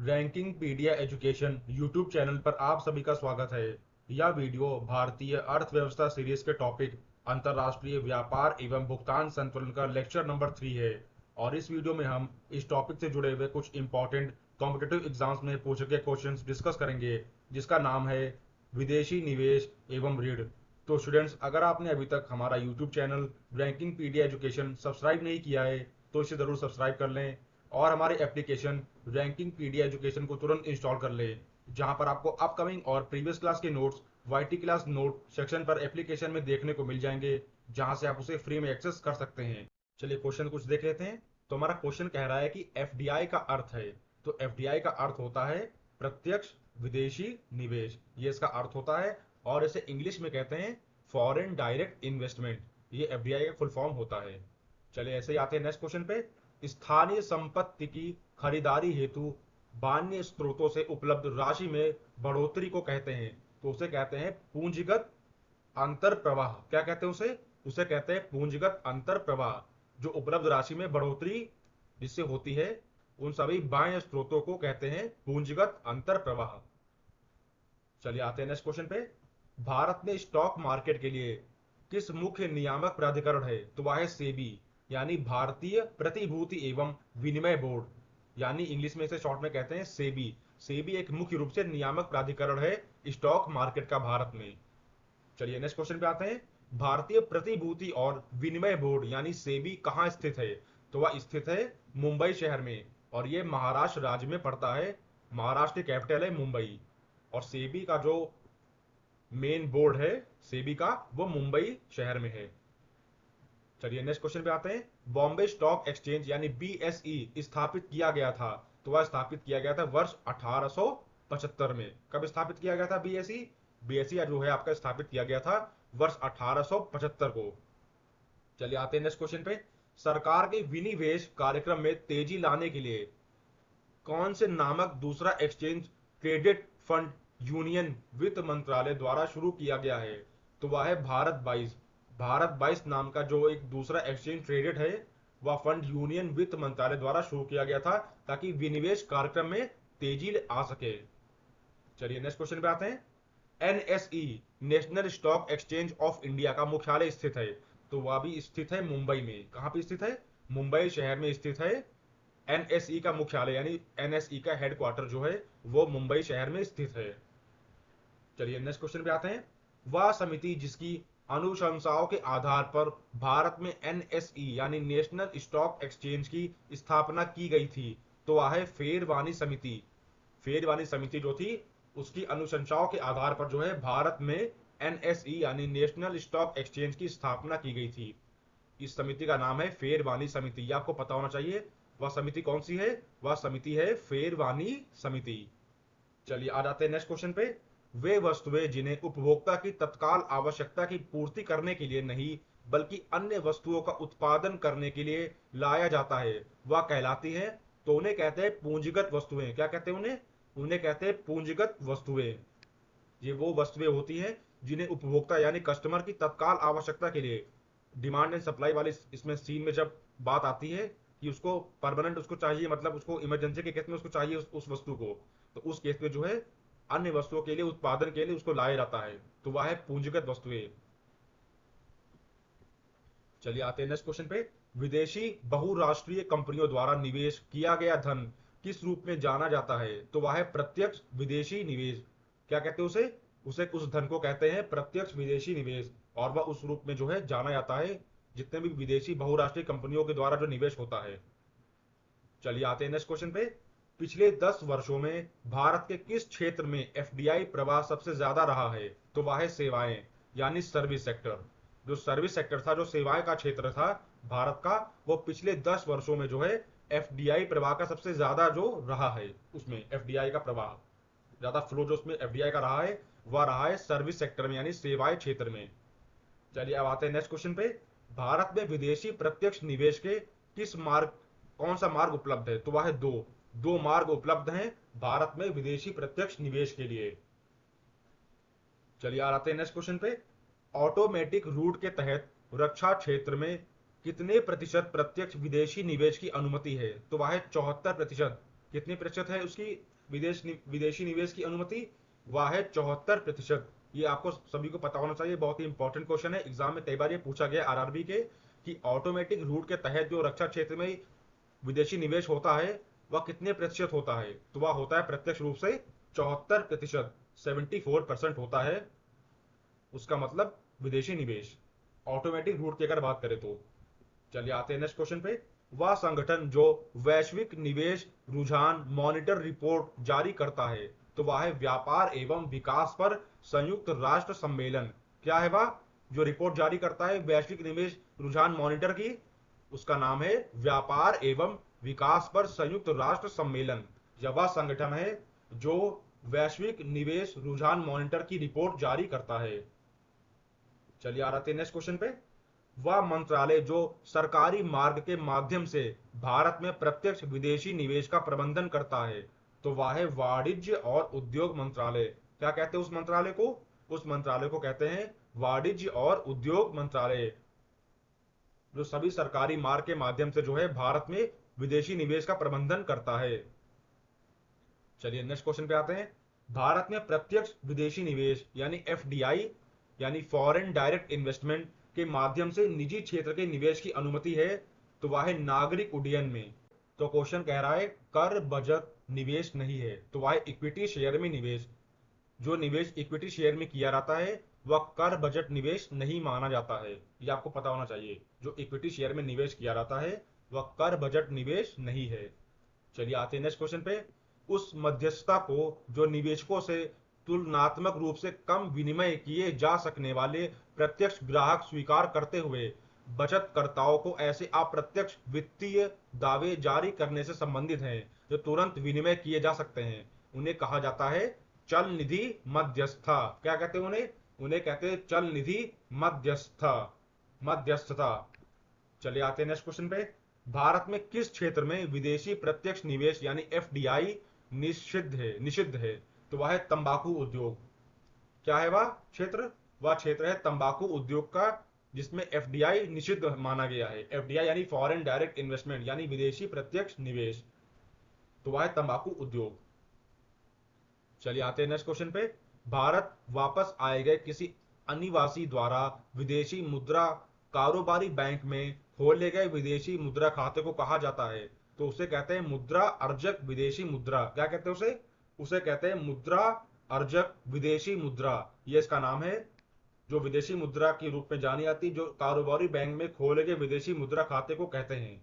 Ranking pedia education YouTube channel पर आप सभी का स्वागत है। यह वीडियो भारतीय अर्थव्यवस्था सीरीज के टॉपिक अंतर्राष्ट्रीय व्यापार एवं भुगतान संतुलन का लेक्चर नंबर 3 है। और इस वीडियो में हम इस टॉपिक से जुड़े हुए कुछ इंपॉर्टेंट कॉम्पिटिटिव एग्जाम्स में पूछे गए क्वेश्चंस डिस्कस करेंगे, जिसका नाम है विदेशी निवेश एवं ऋण। तो स्टूडेंट्स, अगर आपने अभी तक हमारा YouTube channel ranking pedia education subscribe नहीं किया है तो इसे जरूर सब्सक्राइब कर लें और हमारे एप्लीकेशन रैंकिंग पीडिया एजुकेशन को तुरंत इंस्टॉल कर ले, जहां पर आपको अपकमिंग और प्रीवियस क्लास के notes YT class note section पर एप्लीकेशन में देखने को मिल जाएंगे, जहां से आप उसे फ्री में एक्सेस कर सकते हैं। चलिए क्वेश्चन कुछ देख लेते हैं। तो हमारा क्वेश्चन कह रहा है कि एफडीआई का अर्थ है। तो एफडीआई का अर्थ होता है प्रत्यक्ष विदेशी निवेश, ये इसका अर्थ होता है। और इसे इंग्लिश में कहते हैं फॉरेन डायरेक्ट इन्वेस्टमेंट। ये एफडीआई का फुल फॉर्म होता है। चलिए ऐसे ही आते हैं नेक्स्ट क्वेश्चन पे। स्थानीय संपत्ति की खरीदारी हेतु बाह्य स्रोतों से उपलब्ध राशि में बढ़ोतरी को कहते हैं। तो उसे कहते हैं पूंजीगत अंतर प्रवाह। क्या कहते हैं उसे? उसे कहते हैं पूंजीगत अंतर प्रवाह। जो उपलब्ध राशि में बढ़ोतरी जिससे होती है, उन सभी बाह्य स्रोतों को कहते हैं पूंजीगत अंतर प्रवाह। चलिए आते हैं नेक्स्ट क्वेश्चन पे। भारत में स्टॉक मार्केट के लिए किस मुख्य नियामक प्राधिकरण है? तो वह है सेबी, यानी भारतीय प्रतिभूति एवं विनिमय बोर्ड, यानी इंग्लिश में इसे शॉर्ट में कहते हैं सेबी। सेबी एक मुख्य रूप से नियामक प्राधिकरण है स्टॉक मार्केट का भारत में। चलिए नेक्स्ट क्वेश्चन पे आते हैं। भारतीय प्रतिभूति और विनिमय बोर्ड यानी सेबी कहाँ स्थित है? तो वह स्थित है मुंबई शहर में, और ये महाराष्ट्र राज्य में पड़ता है। महाराष्ट्र की कैपिटल है मुंबई। और सेबी का जो मेन बोर्ड है सेबी का, वो मुंबई शहर में है। चलिए नेक्स्ट क्वेश्चन पे आते हैं। बॉम्बे स्टॉक एक्सचेंज यानी बीएसई स्थापित किया गया था। तो वह स्थापित किया गया था वर्ष 1875 में। कब स्थापित किया गया था बीएसई? बीएसई जो है आपका स्थापित किया गया था वर्ष 1875 को। चलिए आते हैं नेक्स्ट क्वेश्चन पे। सरकार के विनिवेश कार्यक्रम में तेजी लाने के लिए कौन से नामक दूसरा एक्सचेंज ट्रेडेड फंड यूनियन वित्त मंत्रालय द्वारा शुरू किया गया है? तो वह है भारत 22। भारत 22 नाम का जो एक दूसरा एक्सचेंज ट्रेडेड है, वह फंड यूनियन वित्त मंत्रालय द्वारा शुरू किया गया था, ताकि विनिवेश कार्यक्रम में तेजी आ सके। चलिए नेक्स्ट क्वेश्चन पे आते हैं। NSE national stock exchange of India का मुख्यालय स्थित है। तो वह भी स्थित है मुंबई में। कहां पे स्थित है? मुंबई शहर में स्थित है। एनएसई का मुख्यालय यानी एनएसई का हेडक्वार्टर जो है वो मुंबई शहर में स्थित है। चलिए नेक्स्ट क्वेश्चन पे आते हैं। वह समिति जिसकी अनुशंसाओं के आधार पर भारत में एनएसई यानी नेशनल स्टॉक एक्सचेंज की स्थापना की गई थी, तो वह है फेरवानी समिति। फेरवानी समिति जो थी, उसकी अनुशंसाओं के आधार पर जो है भारत में एनएसई यानी नेशनल स्टॉक एक्सचेंज की स्थापना की गई थी। इस समिति का नाम है फेरवानी समिति। ये आपको पता होना चाहिए। वह समिति कौन सी है? वह समिति है फेरवानी समिति। चलिए आ जाते हैं नेक्स्ट क्वेश्चन पे। वे वस्तुएं जिन्हें उपभोक्ता की तत्काल आवश्यकता की पूर्ति करने के लिए नहीं बल्कि अन्य वस्तुओं का उत्पादन करने के लिए लाया जाता है, वह कहलाती है। तो उन्हें कहते हैं पूंजीगत वस्तुएं। क्या कहते हैं उन्हें? उन्हें कहते हैं पूंजीगत वस्तुएं। ये वो वस्तुएं होती हैं जिन्हें उपभोक्ता यानी कस्टमर की तत्काल आवश्यकता के लिए, डिमांड एंड सप्लाई वाली इसमें सीन में जब बात आती है कि उसको परमानेंट उसको चाहिए, मतलब उसको इमरजेंसी के केस में उसको चाहिए उस वस्तु को, तो उस केस में जो है अन्य वस्तुओं के लिए उत्पादन के लिए उसको लाया जाता है। तो वह है पूंजीगत वस्तुएं। चलिए आते हैं नेक्स्ट क्वेश्चन पे। विदेशी बहुराष्ट्रीय कंपनियों द्वारा निवेश किया गया धन किस रूप में जाना जाता है? तो वह है प्रत्यक्ष विदेशी निवेश। क्या कहते हैं उसे? उसे उस धन को कहते हैं प्रत्यक्ष विदेशी निवेश, और वह उस रूप में जो है जाना जाता है जितने भी विदेशी बहुराष्ट्रीय कंपनियों के द्वारा जो निवेश होता है। चलिए आते हैं नेक्स्ट क्वेश्चन पे। पिछले 10 वर्षों में भारत के किस क्षेत्र में एफडीआई प्रवाह सबसे ज्यादा रहा है? तो वह है सेवाएं यानी सर्विस सेक्टर। जो सर्विस सेक्टर था, जो सेवाएं का क्षेत्र था भारत का, वो पिछले 10 वर्षों में जो है एफडीआई प्रवाह का सबसे ज्यादा जो रहा है, उसमें एफडीआई का प्रवाह ज्यादा फ्लो जो उसमें एफडीआई का रहा है, वह रहा है सर्विस सेक्टर में यानी सेवाएं क्षेत्र में। चलिए अब आते हैं नेक्स्ट क्वेश्चन पे। भारत में विदेशी प्रत्यक्ष निवेश के किस मार्ग कौन सा मार्ग उपलब्ध है? तो वह है दो मार्ग उपलब्ध हैं भारत में विदेशी प्रत्यक्ष निवेश के लिए। चलिए आते हैं नेक्स्ट क्वेश्चन पे। ऑटोमेटिक रूट के तहत रक्षा क्षेत्र में कितने प्रतिशत प्रत्यक्ष विदेशी निवेश की अनुमति है? तो वह है 74%। कितने प्रतिशत है उसकी विदेशी निवेश की अनुमति? वह है 74%। ये आपको सभी को पता होना चाहिए, बहुत ही इंपॉर्टेंट क्वेश्चन है। एग्जाम में कई बार ये पूछा गया आरआरबी के कि ऑटोमेटिक रूट के तहत जो रक्षा क्षेत्र में विदेशी निवेश होता है वह कितने प्रतिशत होता है? तो वह होता है प्रत्यक्ष रूप से 74%, 74% होता है उसका मतलब विदेशी निवेश, ऑटोमेटिक रूट की अगर बात करें तो। चलिए आते हैं नेक्स्ट क्वेश्चन पे। वह संगठन जो वैश्विक निवेश रुझान मॉनिटर रिपोर्ट जारी करता है, तो वह है व्यापार एवं विकास पर संयुक्त राष्ट्र सम्मेलन। क्या है वह जो रिपोर्ट जारी करता है वैश्विक निवेश रुझान मॉनिटर की? उसका नाम है व्यापार एवं विकास पर संयुक्त राष्ट्र सम्मेलन। यह वह संगठन है जो वैश्विक निवेश रुझान मॉनिटर की रिपोर्ट जारी करता है। चलिए आ रहे हैं नेक्स्ट क्वेश्चन पे। वह मंत्रालय जो सरकारी मार्ग के माध्यम से भारत में प्रत्यक्ष विदेशी निवेश का प्रबंधन करता है, तो वह है वाणिज्य और उद्योग मंत्रालय। क्या कहते हैं उस मंत्रालय को? उस मंत्रालय को कहते हैं वाणिज्य और उद्योग मंत्रालय, जो सभी सरकारी मार्ग के माध्यम से जो है भारत में विदेशी निवेश का प्रबंधन करता है। चलिए नेक्स्ट क्वेश्चन पे आते हैं। भारत में प्रत्यक्ष विदेशी निवेश यानी एफडीआई यानी फॉरेन डायरेक्ट इन्वेस्टमेंट के माध्यम से निजी क्षेत्र के निवेश की अनुमति है, तो वह है नागरिक उड्डयन में। तो क्वेश्चन कह रहा है कर बचत निवेश नहीं है, तो वह इक्विटी शेयर में निवेश। जो निवेश इक्विटी शेयर में किया जाता है वह कर बजट निवेश नहीं माना जाता है, ये आपको पता होना चाहिए। जो इक्विटी शेयर में निवेश किया जाता है वह कर बजट निवेश नहीं है। चलिए आते हैं नेक्स्ट क्वेश्चन पे। उस मध्यस्थता को जो निवेशकों से तुलनात्मक रूप से कम विनिमय किए जा सकने वाले प्रत्यक्ष ग्राहक स्वीकार करते हुए बचतकर्ताओं को ऐसे अप्रत्यक्ष वित्तीय दावे जारी करने से संबंधित हैं जो तुरंत विनिमय किए जा सकते हैं, उन्हें कहा जाता है चल निधि मध्यस्थता। क्या कहते हैं उन्हें? उन्हें कहते हैं चल निधि मध्यस्थता, मध्यस्थता। चलिए आते हैं नेक्स्ट क्वेश्चन पे। भारत में किस क्षेत्र में विदेशी प्रत्यक्ष निवेश यानी एफडीआई निषिद्ध है? तो वह है तंबाकू उद्योग। क्या है वह क्षेत्र? वह क्षेत्र है तंबाकू उद्योग का, जिसमें एफडीआई निषिद्ध माना गया है। एफडीआई यानी फॉरेन डायरेक्ट इन्वेस्टमेंट यानी विदेशी प्रत्यक्ष निवेश, तो वह है तंबाकू उद्योग। चलिए आते हैं नेक्स्ट क्वेश्चन पे। भारत वापस आए गए किसी अनिवासी द्वारा विदेशी मुद्रा कारोबारी बैंक में खोले गए विदेशी मुद्रा खाते को कहा जाता है, तो उसे कहते हैं मुद्रा अर्जक विदेशी मुद्रा। क्या कहते हैं उसे? उसे कहते हैं मुद्रा अर्जक विदेशी मुद्रा, ये इसका नाम है। जो विदेशी मुद्रा के रूप में जानी जाती, जो कारोबारी बैंक में खोले गए विदेशी मुद्रा खाते को कहते हैं।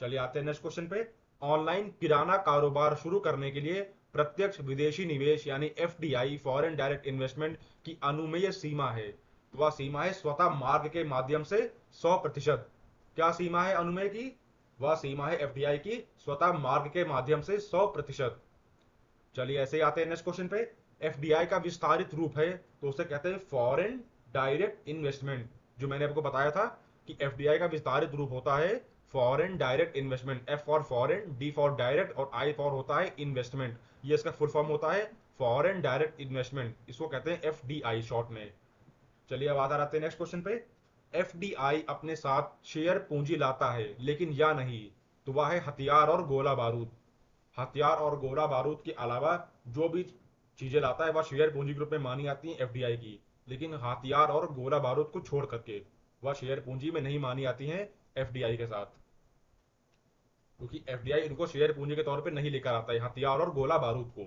चलिए आते हैं नेक्स्ट क्वेश्चन पे। ऑनलाइन किराना कारोबार शुरू करने के लिए प्रत्यक्ष विदेशी निवेश यानी एफडीआई फॉरेन डायरेक्ट इन्वेस्टमेंट की अनुमेय सीमा है, तो वह सीमा है स्वतः मार्ग के माध्यम से 100%। क्या सीमा है अनुमेय की? वह सीमा है एफडीआई की स्वतः मार्ग के माध्यम से 100%। चलिए ऐसे ही आते हैं नेक्स्ट क्वेश्चन पे। एफडीआई का विस्तारित रूप है, तो उसे कहते हैं फॉरेन डायरेक्ट इन्वेस्टमेंट। जो मैंने आपको बताया था कि एफडीआई का विस्तारित रूप होता है foreign direct investment. F for foreign, D for direct और आई फॉर होता है इन्वेस्टमेंट। ये इसका फुल फॉर्म होता है फॉरेन डायरेक्ट इन्वेस्टमेंट, इसको कहते हैं एफडीआई शॉर्ट में। चलिए अब आते हैं नेक्स्ट क्वेश्चन पे। एफडीआई अपने साथ शेयर पूंजी लाता है लेकिन या नहीं, तो वह है हथियार और गोला बारूद। हथियार और गोला बारूद के अलावा जो भी चीजें लाता है वह शेयर पूंजी ग्रुप में मानी जाती है एफडीआई की, लेकिन हथियार और गोला बारूद को छोड़ करके वह शेयर पूंजी में नहीं मानी जाती है एफडीआई के साथ, क्योंकि एफडीआई इनको शेयर पूंजी के तौर पे नहीं लेकर आता है हथियार और गोला बारूद को।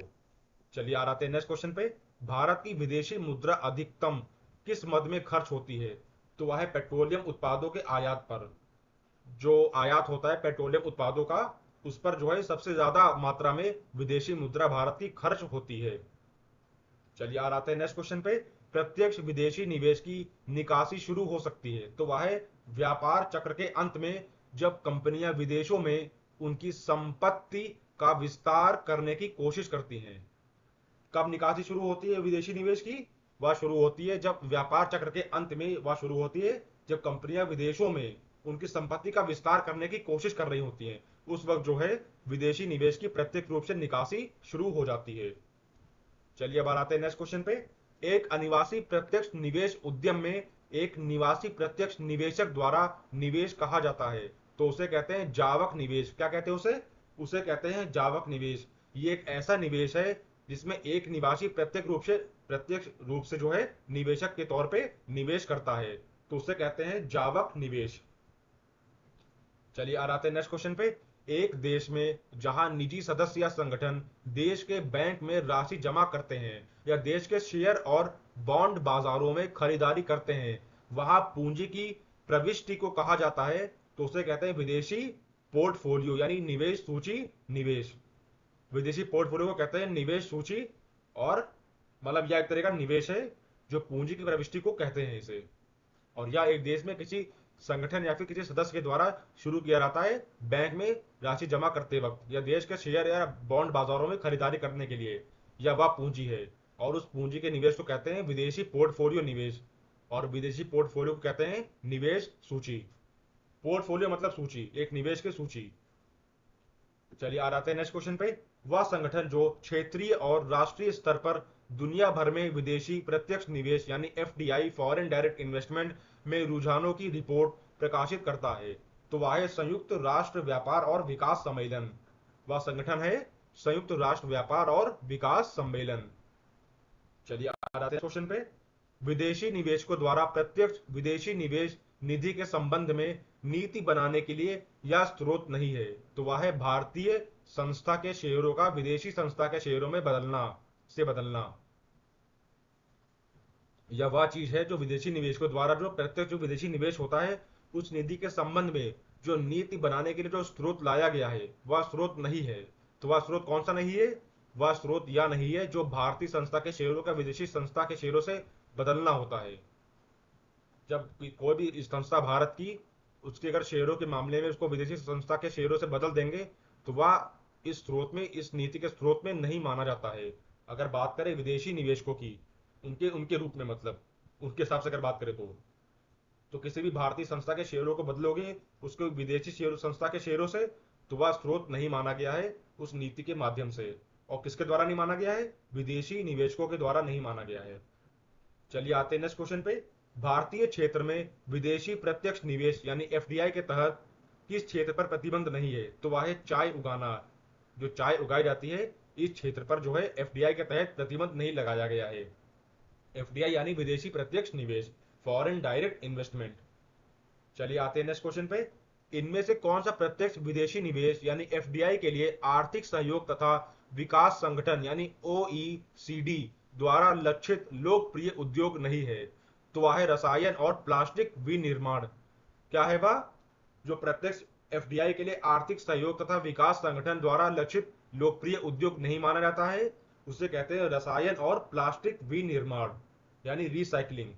चलिए आ रहे हैं नेक्स्ट क्वेश्चन पे। भारत की विदेशी मुद्रा अधिकतम किस मद में खर्च होती है? तो वह है पेट्रोलियम उत्पादों के आयात पर। जो आयात होता है पेट्रोलियम उत्पादों का, उस पर जो है सबसे ज्यादा मात्रा में विदेशी मुद्रा भारत की खर्च होती है। चलिए आ रहे हैं नेक्स्ट क्वेश्चन पे। प्रत्यक्ष विदेशी निवेश की निकासी शुरू हो सकती है, तो वह है व्यापार चक्र के अंत में, जब कंपनियां विदेशों में उनकी संपत्ति का विस्तार करने की कोशिश करती हैं। कब निकासी शुरू होती है विदेशी निवेश की? वह शुरू होती है जब व्यापार चक्र के अंत में, वह शुरू होती है जब कंपनियां विदेशों में उनकी संपत्ति का विस्तार करने की कोशिश कर रही होती हैं। उस वक्त जो है विदेशी निवेश की प्रत्यक्ष रूप से निकासी शुरू हो जाती है। चलिए अब आते हैं नेक्स्ट क्वेश्चन पे। एक अनिवासी प्रत्यक्ष निवेश उद्यम में एक निवासी प्रत्यक्ष निवेशक द्वारा निवेश कहा जाता है, तो उसे कहते हैं जावक निवेश। क्या कहते हैं उसे? उसे कहते हैं जावक निवेश। ये एक ऐसा निवेश है जिसमें एक निवासी प्रत्यक्ष रूप से जो है निवेशक के तौर पे निवेश करता है, तो उसे कहते हैं जावक निवेश। चलिए आ आते हैं नेक्स्ट क्वेश्चन पे। एक देश में जहां निजी सदस्य या संगठन देश के बैंक में राशि जमा करते हैं या देश के शेयर और बॉन्ड बाजारों में खरीदारी करते हैं, वहां पूंजी की प्रविष्टि को कहा जाता है, तो उसे कहते हैं विदेशी पोर्टफोलियो यानी निवेश सूची निवेश। विदेशी पोर्टफोलियो को कहते हैं निवेश सूची, और मतलब यह एक तरह का निवेश है जो पूंजी की प्रविष्टि को कहते हैं इसे। और यह एक देश में किसी संगठन या फिर किसी सदस्य के द्वारा शुरू किया जाता है बैंक में राशि जमा करते वक्त या देश के शेयर या बॉन्ड बाजारों में खरीदारी करने के लिए, यह वह पूंजी है। और उस पूंजी के निवेश को कहते हैं विदेशी पोर्टफोलियो निवेश, और विदेशी पोर्टफोलियो को कहते हैं निवेश सूची। पोर्टफोलियो मतलब सूची, एक निवेश की सूची। चलिए आ जाते हैं नेक्स्ट क्वेश्चन पे। वह संगठन जो क्षेत्रीय और राष्ट्रीय स्तर पर दुनिया भर में विदेशी प्रत्यक्ष निवेश यानी एफडीआई फॉरेन डायरेक्ट इन्वेस्टमेंट में रुझानों की रिपोर्ट प्रकाशित करता है, तो वह है संयुक्त राष्ट्र व्यापार और विकास सम्मेलन। वह संगठन है संयुक्त राष्ट्र व्यापार और विकास सम्मेलन। चलिए आ जाते हैं क्वेश्चन पे। विदेशी निवेशकों द्वारा प्रत्यक्ष विदेशी निवेश निधि के संबंध में नीति बनाने के लिए यह स्रोत नहीं है, तो वह है भारतीय संस्था के शेयरों का विदेशी संस्था के शेयरों में बदलना। यह वह चीज है जो विदेशी निवेशकों द्वारा जो प्रत्यक्ष जो विदेशी निवेश होता है उस निधि के संबंध में जो नीति बनाने के लिए जो स्रोत लाया गया है वह स्रोत नहीं है। तो वह स्रोत कौन सा नहीं है? वह स्रोत यह नहीं है जो भारतीय संस्था के शेयरों का विदेशी संस्था के शेयरों से बदलना होता है। जब कोई भी संस्था भारत की उसके अगर शेयरों के मामले में उसको विदेशी संस्था के शेयरों से बदल देंगे तो वह इस स्रोत में इस नीति के स्रोत में नहीं माना जाता है। अगर बात करें विदेशी निवेशकों की उनके उनके रूप में मतलब उनके हिसाब से अगर बात करें तो किसी भी भारतीय संस्था के शेयरों को बदलोगे उसको विदेशी शेयर संस्था के शेयरों से, तो वह स्रोत नहीं माना गया है उस नीति के माध्यम से। और किसके द्वारा नहीं माना गया है? विदेशी निवेशकों के द्वारा नहीं माना गया है। चलिए आते हैं नेक्स्ट क्वेश्चन पे। भारतीय क्षेत्र में विदेशी प्रत्यक्ष निवेश यानी एफडीआई के तहत किस क्षेत्र पर प्रतिबंध नहीं है? तो वह है चाय उगाना। जो चाय उगाई जाती है इस क्षेत्र पर जो है एफडीआई के तहत प्रतिबंध नहीं लगाया गया है। एफडीआई यानी विदेशी प्रत्यक्ष निवेश, फॉरेन डायरेक्ट इन्वेस्टमेंट। चलिए आते हैं नेक्स्ट क्वेश्चन पे। इनमें से कौन सा प्रत्यक्ष विदेशी निवेश यानी एफडीआई के लिए आर्थिक सहयोग तथा विकास संगठन यानी ओईसीडी द्वारा लक्षित लोकप्रिय उद्योग नहीं है? तो वह है रसायन और प्लास्टिक विनिर्माण। क्या है वह? जो प्रत्यक्ष एफडीआई के लिए आर्थिक सहयोग तथा विकास संगठन द्वारा लक्षित लोकप्रिय उद्योग नहीं माना जाता है उसे कहते हैं रसायन और प्लास्टिक विनिर्माण यानी रिसाइकलिंग।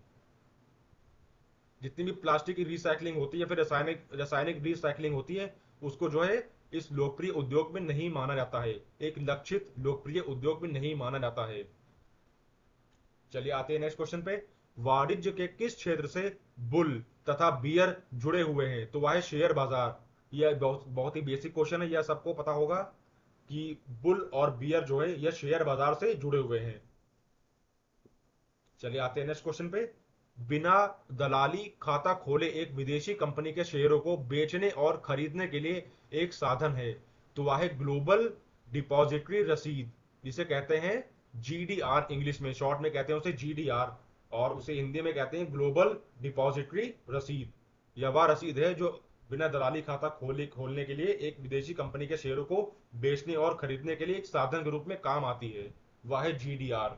जितनी भी प्लास्टिक की रिसाइकलिंग होती है या फिर रासायनिक रिसाइकलिंग होती है उसको जो है इस लोकप्रिय उद्योग में नहीं माना जाता है, एक लक्षित लोकप्रिय उद्योग में नहीं माना जाता है। चलिए आते हैं नेक्स्ट क्वेश्चन पे। वाणिज्य के किस क्षेत्र से बुल तथा बियर जुड़े हुए हैं? तो वह है शेयर बाजार। यह बहुत ही बेसिक क्वेश्चन है, यह सबको पता होगा कि बुल और बियर जो है यह शेयर बाजार से जुड़े हुए हैं। चलिए आते हैं नेक्स्ट क्वेश्चन पे। बिना दलाली खाता खोले एक विदेशी कंपनी के शेयरों को बेचने और खरीदने के लिए एक साधन है, तो वह है ग्लोबल डिपॉजिटरी रसीद, जिसे कहते हैं जीडीआर। इंग्लिश में शॉर्ट में कहते हैं उसे जीडीआर और उसे हिंदी में कहते हैं ग्लोबल डिपॉजिटरी रसीद। यह वह रसीद है जो बिना दलाली खाता खोलने के लिए एक विदेशी कंपनी के शेयरों को बेचने और खरीदने के लिए एक साधन के रूप में काम आती है, वह है जीडीआर।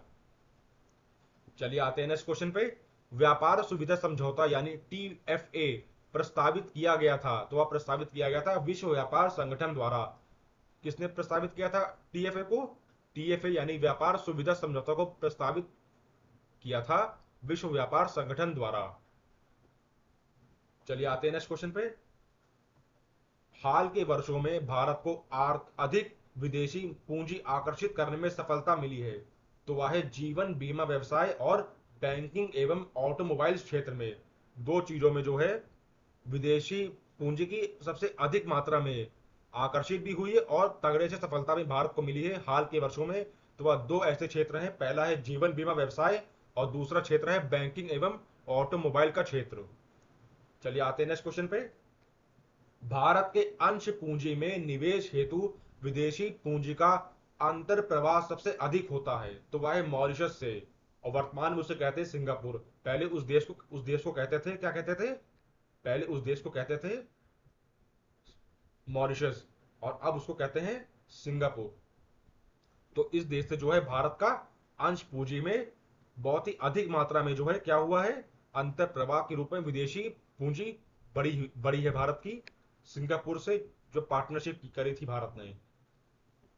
चलिए आते हैं नेक्स्ट क्वेश्चन पे। व्यापार सुविधा समझौता यानी टीएफए प्रस्तावित किया गया था, तो वह प्रस्तावित किया गया था विश्व व्यापार संगठन द्वारा। किसने प्रस्तावित किया था टीएफए को? टीएफए यानी व्यापार सुविधा समझौता को प्रस्तावित किया था विश्व व्यापार संगठन द्वारा। चलिए आते हैं नेक्स्ट क्वेश्चन पे। हाल के वर्षों में भारत को अधिक विदेशी पूंजी आकर्षित करने में सफलता मिली है, तो वह है जीवन बीमा व्यवसाय और बैंकिंग एवं ऑटोमोबाइल्स क्षेत्र में। दो चीजों में जो है विदेशी पूंजी की सबसे अधिक मात्रा में आकर्षित भी हुई है और तगड़े से सफलता भी भारत को मिली है हाल के वर्षों में। तो वह दो ऐसे क्षेत्र हैं, पहला है जीवन बीमा व्यवसाय और दूसरा क्षेत्र है बैंकिंग एवं ऑटोमोबाइल का क्षेत्र। चलिए आते हैं नेक्स्ट क्वेश्चन पे। भारत के अंश पूंजी में निवेश हेतु विदेशी पूंजी का अंतर प्रवाह सबसे अधिक होता है, तो वह है मॉरिशस से। और वर्तमान में उसे कहते हैं सिंगापुर। पहले उस देश को कहते थे, क्या कहते थे? पहले उस देश को कहते थे मॉरिशस, और अब उसको कहते हैं सिंगापुर। तो इस देश से जो है भारत का अंश पूंजी में बहुत ही अधिक मात्रा में जो है क्या हुआ है, अंतर प्रवाह के रूप में विदेशी पूंजी बड़ी है भारत की सिंगापुर से, जो पार्टनरशिप करी थी भारत ने।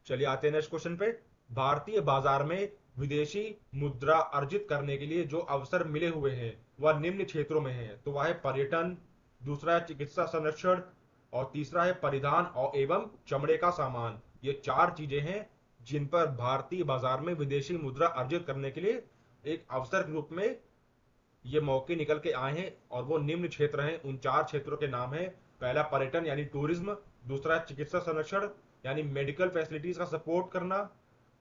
चलिए आते हैं नेक्स्ट क्वेश्चन पे। भारतीय बाजार में विदेशी मुद्रा अर्जित करने के लिए जो अवसर मिले हुए हैं वह निम्न क्षेत्रों में है, तो वह है पर्यटन, दूसरा है चिकित्सा संरक्षण, और तीसरा है परिधान और एवं चमड़े का सामान। ये चार चीजें हैं जिन पर भारतीय बाजार में विदेशी मुद्रा अर्जित करने के लिए एक अवसर के रूप में ये मौके निकल के आए हैं, और वो निम्न क्षेत्र हैं। उन चार क्षेत्रों के नाम है, पहला पर्यटन यानी टूरिज्म, दूसरा चिकित्सा संरक्षण यानी मेडिकल फैसिलिटीज का सपोर्ट करना,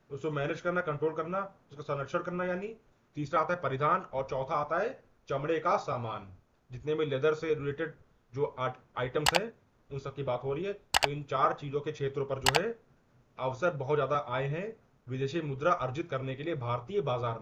उसको मैनेज करना, कंट्रोल करना, उसका संरक्षण करना यानी, तीसरा आता है परिधान, और चौथा आता है चमड़े का सामान। जितने भी लेदर से रिलेटेड जो आइटम्स हैं उन सब की बात हो रही है। तो इन चार चीजों के क्षेत्रों पर जो है अवसर बहुत ज्यादा आए हैं विदेशी मुद्रा अर्जित करने के लिए भारतीय बाजार में।